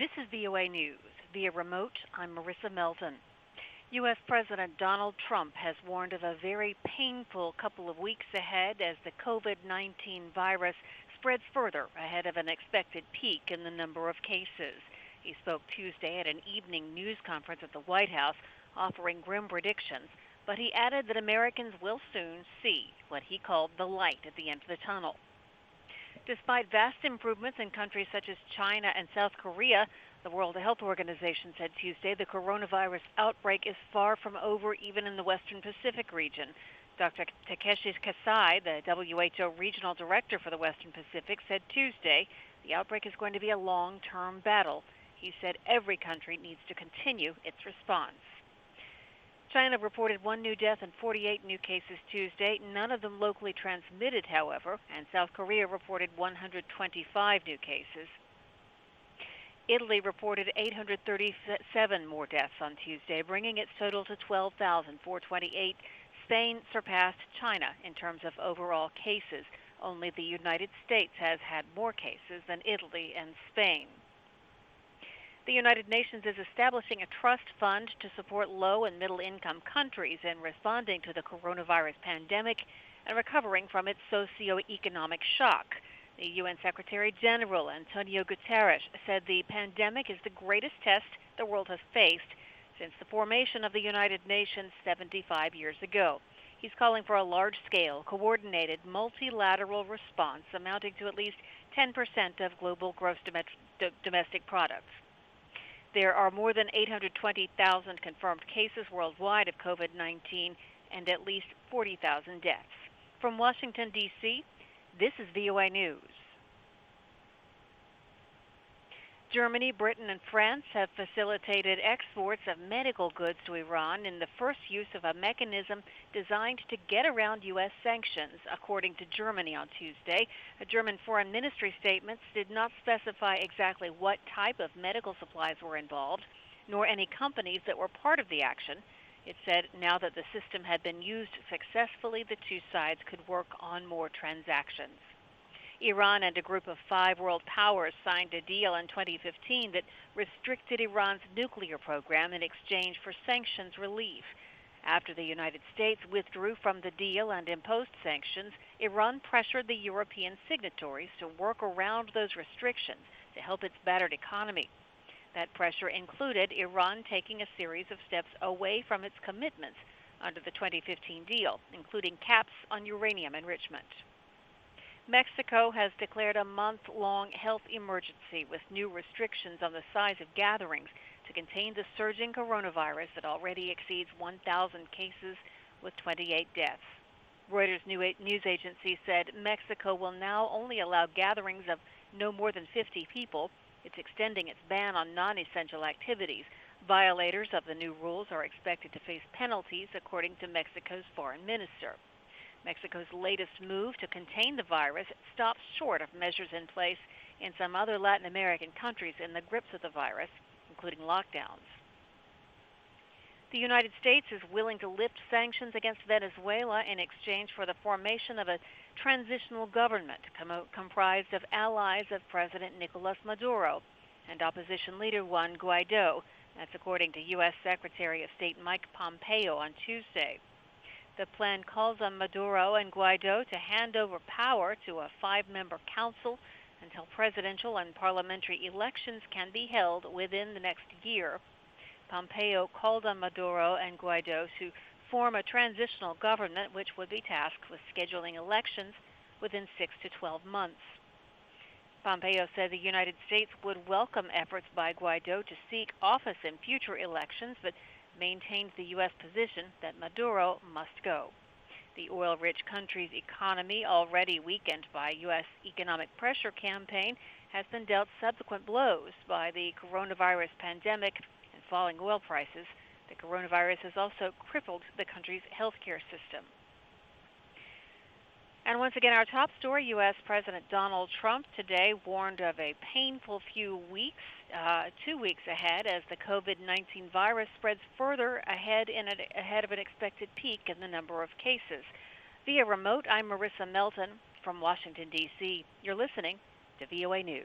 This is VOA News. Via remote, I'm Marissa Melton. U.S. President Donald Trump has warned of a very painful couple of weeks ahead as the COVID-19 virus spreads further ahead of an expected peak in the number of cases. He spoke Tuesday at an evening news conference at the White House, offering grim predictions, but he added that Americans will soon see what he called the light at the end of the tunnel. Despite vast improvements in countries such as China and South Korea, the World Health Organization said Tuesday the coronavirus outbreak is far from over even in the Western Pacific region. Dr. Takeshi Kasai, the WHO regional director for the Western Pacific, said Tuesday the outbreak is going to be a long-term battle. He said every country needs to continue its response. China reported 1 new death and 48 new cases Tuesday, none of them locally transmitted, however, and South Korea reported 125 new cases. Italy reported 837 more deaths on Tuesday, bringing its total to 12,428. Spain surpassed China in terms of overall cases. Only the United States has had more cases than Italy and Spain. The United Nations is establishing a trust fund to support low- and middle-income countries in responding to the coronavirus pandemic and recovering from its socio-economic shock. The UN Secretary General Antonio Guterres said the pandemic is the greatest test the world has faced since the formation of the United Nations 75 years ago. He's calling for a large-scale, coordinated, multilateral response amounting to at least 10% of global gross domestic products. There are more than 820,000 confirmed cases worldwide of COVID-19 and at least 40,000 deaths. From Washington, D.C., this is VOA News. Germany, Britain, and France have facilitated exports of medical goods to Iran in the first use of a mechanism designed to get around U.S. sanctions, according to Germany on Tuesday. A German Foreign Ministry statement did not specify exactly what type of medical supplies were involved, nor any companies that were part of the action. It said now that the system had been used successfully, the two sides could work on more transactions. Iran and a group of 5 world powers signed a deal in 2015 that restricted Iran's nuclear program in exchange for sanctions relief. After the United States withdrew from the deal and imposed sanctions, Iran pressured the European signatories to work around those restrictions to help its battered economy. That pressure included Iran taking a series of steps away from its commitments under the 2015 deal, including caps on uranium enrichment. Mexico has declared a month-long health emergency with new restrictions on the size of gatherings to contain the surging coronavirus that already exceeds 1,000 cases with 28 deaths. Reuters news agency said Mexico will now only allow gatherings of no more than 50 people. It's extending its ban on non-essential activities. Violators of the new rules are expected to face penalties, according to Mexico's foreign minister. Mexico's latest move to contain the virus stops short of measures in place in some other Latin American countries in the grips of the virus, including lockdowns. The United States is willing to lift sanctions against Venezuela in exchange for the formation of a transitional government comprised of allies of President Nicolas Maduro and opposition leader Juan Guaido. That's according to U.S. Secretary of State Mike Pompeo on Tuesday. The plan calls on Maduro and Guaido to hand over power to a 5-member council until presidential and parliamentary elections can be held within the next year. Pompeo called on Maduro and Guaido to form a transitional government which would be tasked with scheduling elections within 6 to 12 months. Pompeo said the United States would welcome efforts by Guaido to seek office in future elections, but maintains the U.S. position that Maduro must go. The oil-rich country's economy, already weakened by U.S. economic pressure campaign, has been dealt subsequent blows by the coronavirus pandemic and falling oil prices. The coronavirus has also crippled the country's healthcare system. And once again, our top story, U.S. President Donald Trump today warned of a painful few weeks, 2 weeks ahead, as the COVID-19 virus spreads further ahead of an expected peak in the number of cases. Via remote, I'm Marissa Melton from Washington, D.C. You're listening to VOA News.